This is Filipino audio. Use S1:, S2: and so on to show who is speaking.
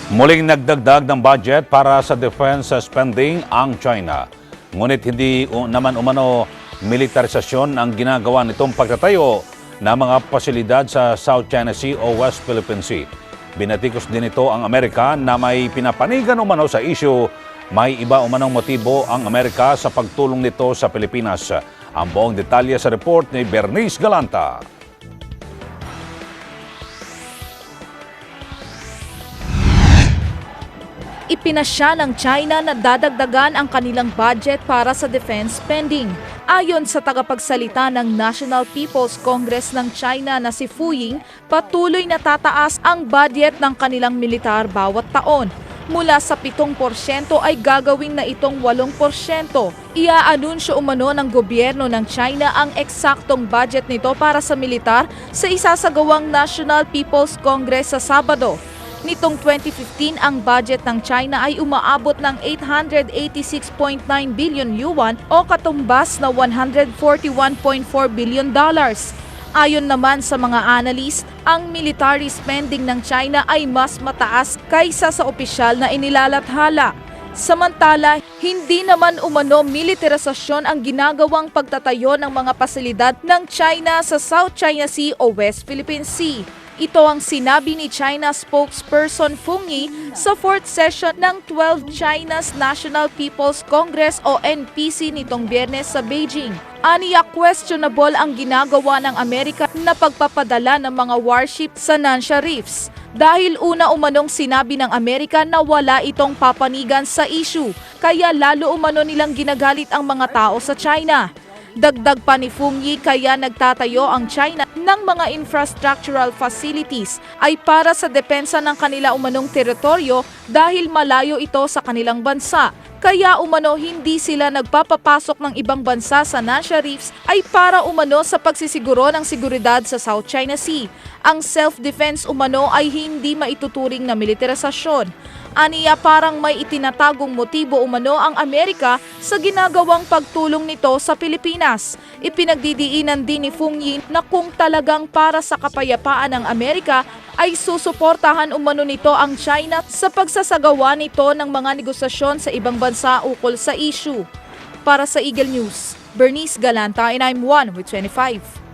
S1: Muling nagdagdag ng budget para sa defense spending ang China. Ngunit hindi naman umano militarisasyon ang ginagawa nitong pagtatayo ng mga pasilidad sa South China Sea o West Philippine Sea. Binatikos din ito ang Amerika na may pinapanigan umano sa issue. May iba umanong motibo ang Amerika sa pagtulong nito sa Pilipinas. Ang buong detalye sa report ni Bernice Galanta.
S2: Ipinasya ng China na dadagdagan ang kanilang budget para sa defense spending. Ayon sa tagapagsalita ng National People's Congress ng China na si Fu Ying, patuloy na tataas ang budget ng kanilang militar bawat taon. Mula sa 7% ay gagawin na itong 8%. Iaanunsyo umano ng gobyerno ng China ang eksaktong budget nito para sa militar sa isasagawang National People's Congress sa Sabado. Nitong 2015, ang budget ng China ay umaabot ng 886.9 billion yuan o katumbas na $141.4 billion. Ayon naman sa mga analyst, ang military spending ng China ay mas mataas kaysa sa opisyal na inilalathala. Samantala, hindi naman umano militarisasyon ang ginagawang pagtatayo ng mga pasilidad ng China sa South China Sea o West Philippine Sea. Ito ang sinabi ni China spokesperson Feng Yi sa 4th session ng 12th China's National People's Congress o NPC nitong Biyernes sa Beijing. Aniya questionable ang ginagawa ng Amerika na pagpapadala ng mga warship sa Nansha Reefs. Dahil una umanong sinabi ng Amerika na wala itong papanigan sa issue, kaya lalo umano nilang ginagalit ang mga tao sa China. Dagdag pa ni Feng Yi, kaya nagtatayo ang China ng mga infrastructural facilities ay para sa depensa ng kanila umanong teritoryo dahil malayo ito sa kanilang bansa. Kaya umano hindi sila nagpapapasok ng ibang bansa sa Nansha Reefs ay para umano sa pagsisiguro ng seguridad sa South China Sea. Ang self-defense umano ay hindi maituturing na militarisasyon. Aniya parang may itinatagong motibo umano ang Amerika sa ginagawang pagtulong nito sa Pilipinas. Ipinagdidiinan din ni Feng Yi na kung talagang para sa kapayapaan ng Amerika ay susuportahan umano nito ang China sa pagsasagawa nito ng mga negosasyon sa ibang bansa ukol sa issue. Para sa Eagle News, Bernice Galanta and I'm 1 with 25.